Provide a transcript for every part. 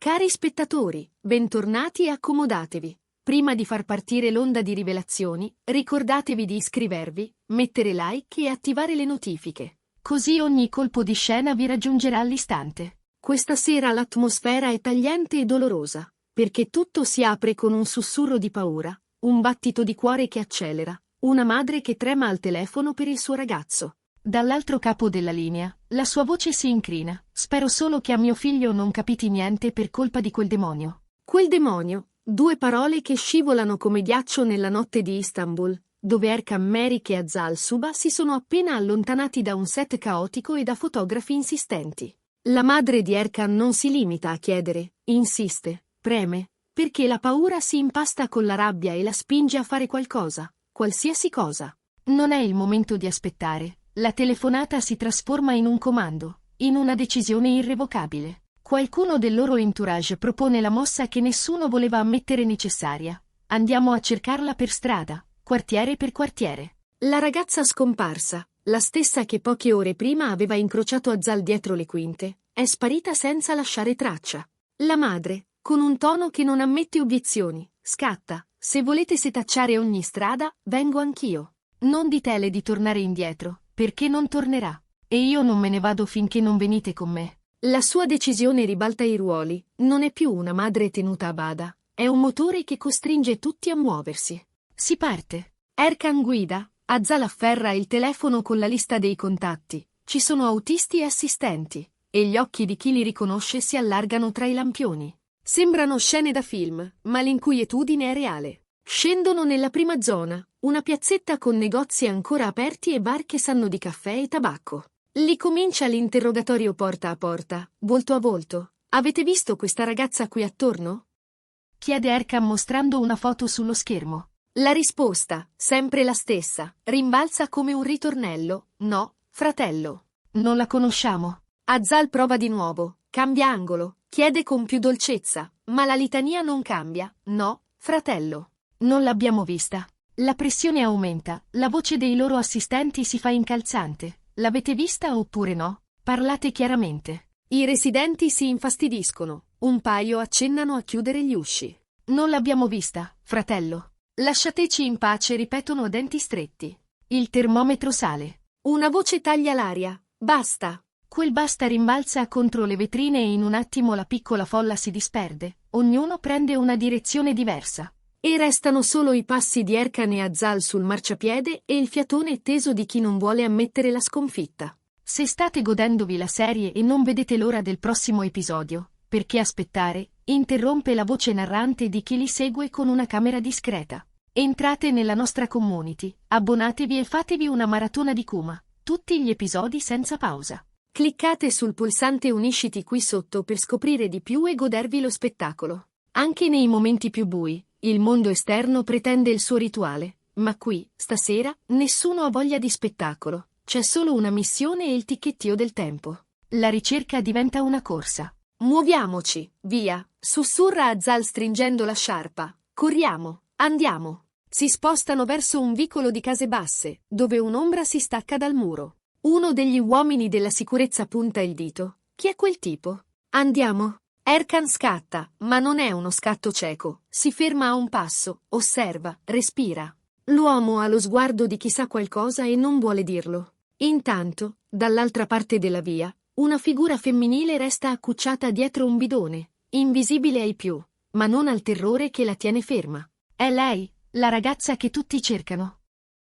Cari spettatori, bentornati e accomodatevi. Prima di far partire l'onda di rivelazioni, ricordatevi di iscrivervi, mettere like e attivare le notifiche. Così ogni colpo di scena vi raggiungerà all'istante. Questa sera l'atmosfera è tagliente e dolorosa, perché tutto si apre con un sussurro di paura, un battito di cuore che accelera, una madre che trema al telefono per il suo ragazzo. Dall'altro capo della linea, la sua voce si incrina. Spero solo che a mio figlio non capiti niente per colpa di quel demonio. Quel demonio, due parole che scivolano come ghiaccio nella notte di Istanbul, dove Erkan Merik e Azal Suba si sono appena allontanati da un set caotico e da fotografi insistenti. La madre di Erkan non si limita a chiedere, insiste, preme, perché la paura si impasta con la rabbia e la spinge a fare qualcosa, qualsiasi cosa. Non è il momento di aspettare. La telefonata si trasforma in un comando, in una decisione irrevocabile. Qualcuno del loro entourage propone la mossa che nessuno voleva ammettere necessaria. Andiamo a cercarla per strada, quartiere per quartiere. La ragazza scomparsa, la stessa che poche ore prima aveva incrociato Azal dietro le quinte, è sparita senza lasciare traccia. La madre, con un tono che non ammette obiezioni, scatta: se volete setacciare ogni strada, vengo anch'io. Non ditele di tornare indietro, perché non tornerà. E io non me ne vado finché non venite con me. La sua decisione ribalta i ruoli, non è più una madre tenuta a bada, è un motore che costringe tutti a muoversi. Si parte. Erkan guida, Azal afferra il telefono con la lista dei contatti, ci sono autisti e assistenti, e gli occhi di chi li riconosce si allargano tra i lampioni. Sembrano scene da film, ma l'inquietudine è reale. Scendono nella prima zona, una piazzetta con negozi ancora aperti e bar che sanno di caffè e tabacco. Lì comincia l'interrogatorio porta a porta, volto a volto. Avete visto questa ragazza qui attorno? Chiede Erkan mostrando una foto sullo schermo. La risposta, sempre la stessa, rimbalza come un ritornello: no, fratello. Non la conosciamo. Azal prova di nuovo, cambia angolo, chiede con più dolcezza, ma la litania non cambia: no, fratello. Non l'abbiamo vista. La pressione aumenta, la voce dei loro assistenti si fa incalzante. L'avete vista oppure no? Parlate chiaramente. I residenti si infastidiscono, un paio accennano a chiudere gli usci. Non l'abbiamo vista, fratello. Lasciateci in pace, ripetono a denti stretti. Il termometro sale. Una voce taglia l'aria. Basta. Quel basta rimbalza contro le vetrine e in un attimo la piccola folla si disperde. Ognuno prende una direzione diversa. E restano solo i passi di Erkan e Azal sul marciapiede e il fiatone teso di chi non vuole ammettere la sconfitta. Se state godendovi la serie e non vedete l'ora del prossimo episodio, perché aspettare? Interrompe la voce narrante di chi li segue con una camera discreta. Entrate nella nostra community, abbonatevi e fatevi una maratona di Kuma. Tutti gli episodi senza pausa. Cliccate sul pulsante unisciti qui sotto per scoprire di più e godervi lo spettacolo. Anche nei momenti più bui, il mondo esterno pretende il suo rituale, ma qui, stasera, nessuno ha voglia di spettacolo, c'è solo una missione e il ticchettio del tempo. La ricerca diventa una corsa. Muoviamoci, via, sussurra Azal stringendo la sciarpa. Corriamo, andiamo. Si spostano verso un vicolo di case basse, dove un'ombra si stacca dal muro. Uno degli uomini della sicurezza punta il dito. Chi è quel tipo? Andiamo. Erkan scatta, ma non è uno scatto cieco. Si ferma a un passo, osserva, respira. L'uomo ha lo sguardo di chi sa qualcosa e non vuole dirlo. Intanto, dall'altra parte della via, una figura femminile resta accucciata dietro un bidone, invisibile ai più, ma non al terrore che la tiene ferma. È lei, la ragazza che tutti cercano.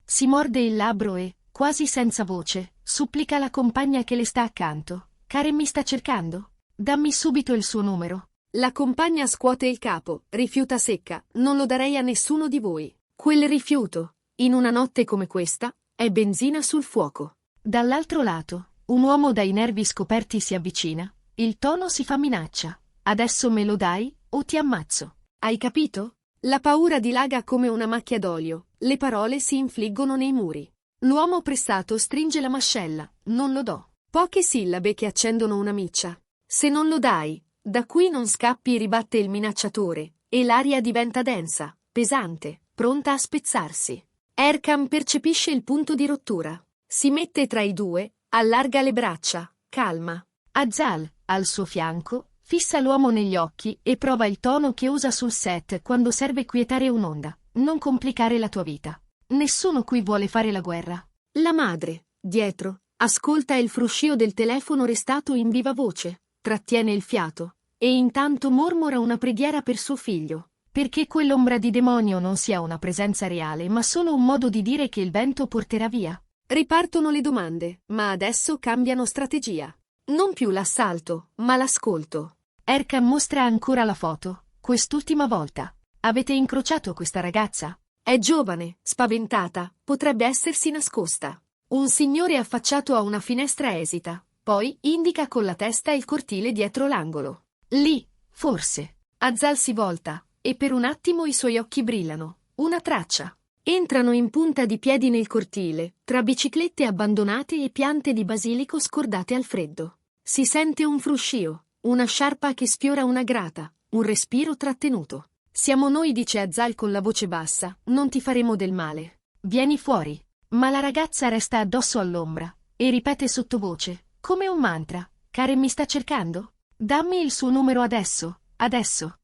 Si morde il labbro e, quasi senza voce, supplica la compagna che le sta accanto. Karen mi sta cercando? Dammi subito il suo numero. La compagna scuote il capo, rifiuta secca: non lo darei a nessuno di voi. Quel rifiuto, in una notte come questa, è benzina sul fuoco. Dall'altro lato, un uomo dai nervi scoperti si avvicina. Il tono si fa minaccia. Adesso me lo dai, o ti ammazzo. Hai capito? La paura dilaga come una macchia d'olio, le parole si infliggono nei muri. L'uomo pressato stringe la mascella: non lo do. Poche sillabe che accendono una miccia. Se non lo dai, da qui non scappi, ribatte il minacciatore, e l'aria diventa densa, pesante, pronta a spezzarsi. Erkan percepisce il punto di rottura. Si mette tra i due, allarga le braccia, calma. Azal, al suo fianco, Fissa l'uomo negli occhi e prova il tono che usa sul set quando serve quietare un'onda. Non complicare la tua vita. Nessuno qui vuole fare la guerra. La madre, dietro, ascolta il fruscio del telefono restato in viva voce, trattiene il fiato, e intanto mormora una preghiera per suo figlio, perché quell'ombra di demonio non sia una presenza reale ma solo un modo di dire che il vento porterà via. Ripartono le domande, ma adesso cambiano strategia. Non più l'assalto, ma l'ascolto. Erkan mostra ancora la foto, quest'ultima volta. Avete incrociato questa ragazza? È giovane, spaventata, potrebbe essersi nascosta. Un signore affacciato a una finestra esita, poi indica con la testa il cortile dietro l'angolo. Lì, forse. Azal si volta, e per un attimo i suoi occhi brillano. Una traccia. Entrano in punta di piedi nel cortile, tra biciclette abbandonate e piante di basilico scordate al freddo. Si sente un fruscio, una sciarpa che sfiora una grata, un respiro trattenuto. Siamo noi, dice Azal con la voce bassa, non ti faremo del male. Vieni fuori. Ma la ragazza resta addosso all'ombra, e ripete sottovoce, come un mantra, Karen mi sta cercando? Dammi il suo numero adesso, adesso.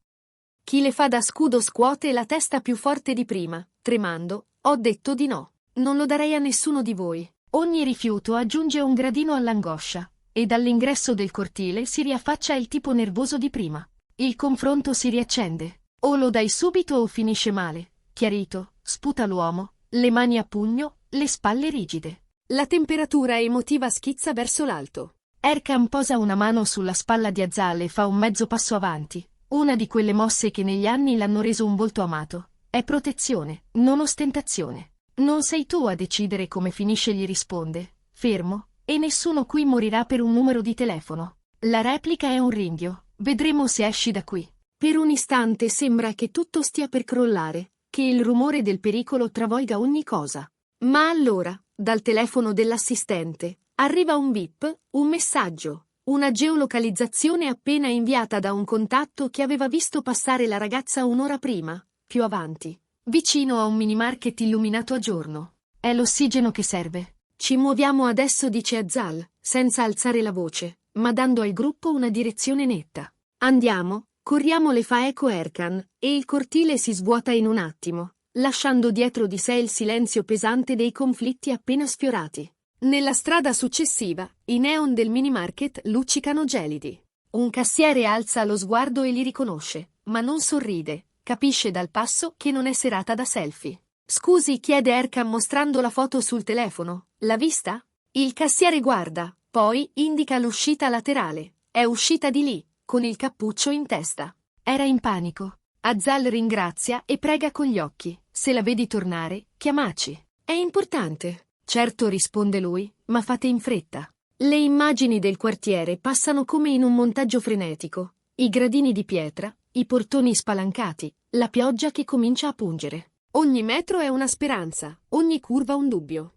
Chi le fa da scudo scuote la testa più forte di prima, tremando, ho detto di no. Non lo darei a nessuno di voi. Ogni rifiuto aggiunge un gradino all'angoscia, e dall'ingresso del cortile si riaffaccia il tipo nervoso di prima. Il confronto si riaccende. O lo dai subito o finisce male. Chiarito, sputa l'uomo, le mani a pugno, le spalle rigide. La temperatura emotiva schizza verso l'alto. Erkan posa una mano sulla spalla di Azal e fa un mezzo passo avanti. Una di quelle mosse che negli anni l'hanno reso un volto amato. È protezione, non ostentazione. Non sei tu a decidere come finisce, gli risponde. Fermo, e nessuno qui morirà per un numero di telefono. La replica è un ringhio. Vedremo se esci da qui. Per un istante sembra che tutto stia per crollare, che il rumore del pericolo travolga ogni cosa. Ma allora, dal telefono dell'assistente, arriva un bip, un messaggio, una geolocalizzazione appena inviata da un contatto che aveva visto passare la ragazza un'ora prima, più avanti, vicino a un minimarket illuminato a giorno. È l'ossigeno che serve. Ci muoviamo adesso, dice Azal, senza alzare la voce, ma dando al gruppo una direzione netta. Andiamo, corriamo, le fa eco Erkan, e il cortile si svuota in un attimo, lasciando dietro di sé il silenzio pesante dei conflitti appena sfiorati. Nella strada successiva, i neon del minimarket luccicano gelidi. Un cassiere alza lo sguardo e li riconosce, ma non sorride, capisce dal passo che non è serata da selfie. Scusi, chiede Erkan mostrando la foto sul telefono, l'ha vista? Il cassiere guarda, poi indica l'uscita laterale. È uscita di lì, con il cappuccio in testa. Era in panico. Azal ringrazia e prega con gli occhi. Se la vedi tornare, chiamaci. È importante. Certo, risponde lui, ma fate in fretta. Le immagini del quartiere passano come in un montaggio frenetico. I gradini di pietra, i portoni spalancati, la pioggia che comincia a pungere. Ogni metro è una speranza, ogni curva un dubbio.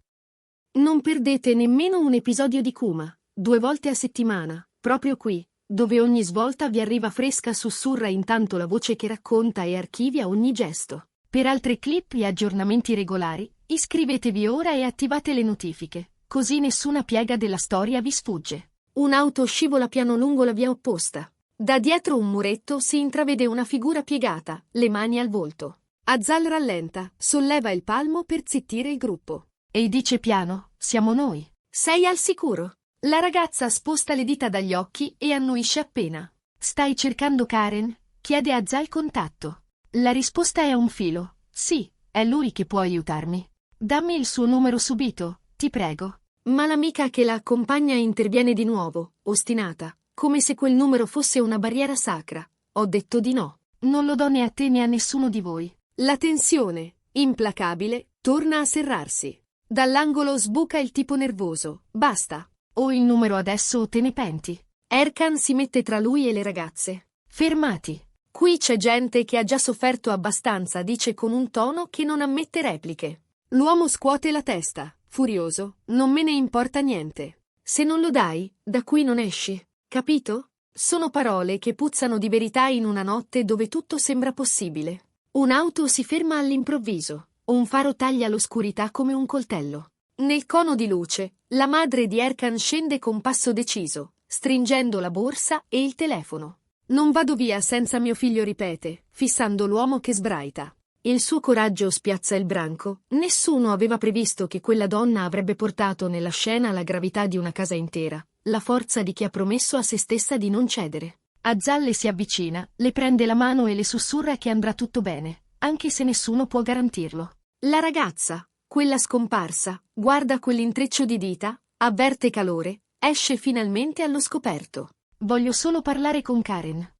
Non perdete nemmeno un episodio di Kuma, 2 volte a settimana, proprio qui, dove ogni svolta vi arriva fresca, sussurra intanto la voce che racconta e archivia ogni gesto. Per altri clip e aggiornamenti regolari, iscrivetevi ora e attivate le notifiche, così nessuna piega della storia vi sfugge. Un'auto scivola piano lungo la via opposta. Da dietro un muretto si intravede una figura piegata, le mani al volto. Azal rallenta, solleva il palmo per zittire il gruppo. E dice piano, siamo noi. Sei al sicuro? La ragazza sposta le dita dagli occhi e annuisce appena. Stai cercando Karen? Chiede Azal contatto. La risposta è un filo. Sì, è lui che può aiutarmi. Dammi il suo numero subito, ti prego. Ma l'amica che la accompagna interviene di nuovo, ostinata, come se quel numero fosse una barriera sacra. Ho detto di no. Non lo do né a te né a nessuno di voi. La tensione, implacabile, torna a serrarsi. Dall'angolo sbuca il tipo nervoso. Basta. O il numero adesso o te ne penti. Erkan si mette tra lui e le ragazze. Fermati. Qui c'è gente che ha già sofferto abbastanza, dice con un tono che non ammette repliche. L'uomo scuote la testa, furioso. Non me ne importa niente. Se non lo dai, da qui non esci. Capito? Sono parole che puzzano di verità in una notte dove tutto sembra possibile. Un'auto si ferma all'improvviso. Un faro taglia l'oscurità come un coltello. Nel cono di luce, la madre di Erkan scende con passo deciso, stringendo la borsa e il telefono. Non vado via senza mio figlio, ripete, fissando l'uomo che sbraita. Il suo coraggio spiazza il branco. Nessuno aveva previsto che quella donna avrebbe portato nella scena la gravità di una casa intera, la forza di chi ha promesso a se stessa di non cedere. Azal le si avvicina, le prende la mano e le sussurra che andrà tutto bene, anche se nessuno può garantirlo. La ragazza, quella scomparsa, guarda quell'intreccio di dita, avverte calore, esce finalmente allo scoperto. Voglio solo parlare con Karen.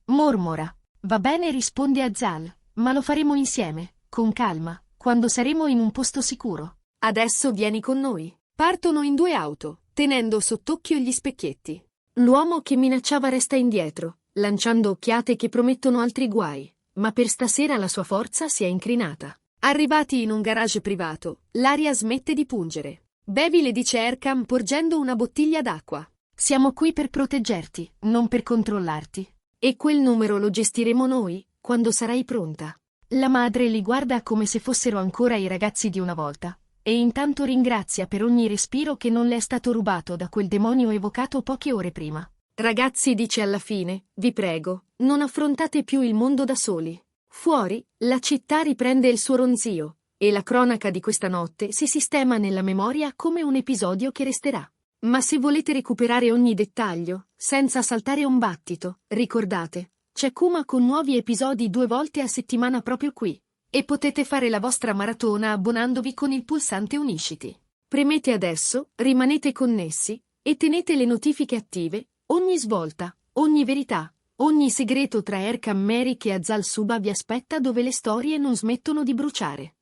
Mormora. Va bene, risponde Azal, ma lo faremo insieme, con calma, quando saremo in un posto sicuro. Adesso vieni con noi. Partono in 2 auto, tenendo sott'occhio gli specchietti. L'uomo che minacciava resta indietro, lanciando occhiate che promettono altri guai, ma per stasera la sua forza si è incrinata. Arrivati in un garage privato, l'aria smette di pungere. Bevi, le dice Erkam porgendo una bottiglia d'acqua. Siamo qui per proteggerti, non per controllarti. E quel numero lo gestiremo noi, quando sarai pronta. La madre li guarda come se fossero ancora i ragazzi di una volta, e intanto ringrazia per ogni respiro che non le è stato rubato da quel demonio evocato poche ore prima. Ragazzi, dice alla fine, vi prego, non affrontate più il mondo da soli. Fuori, la città riprende il suo ronzio, e la cronaca di questa notte si sistema nella memoria come un episodio che resterà. Ma se volete recuperare ogni dettaglio, senza saltare un battito, ricordate, c'è Kuma con nuovi episodi 2 volte a settimana proprio qui. E potete fare la vostra maratona abbonandovi con il pulsante Unisciti. Premete adesso, rimanete connessi, e tenete le notifiche attive. Ogni svolta, ogni verità, ogni segreto tra Erkam Merrick e Azal Suba vi aspetta dove le storie non smettono di bruciare.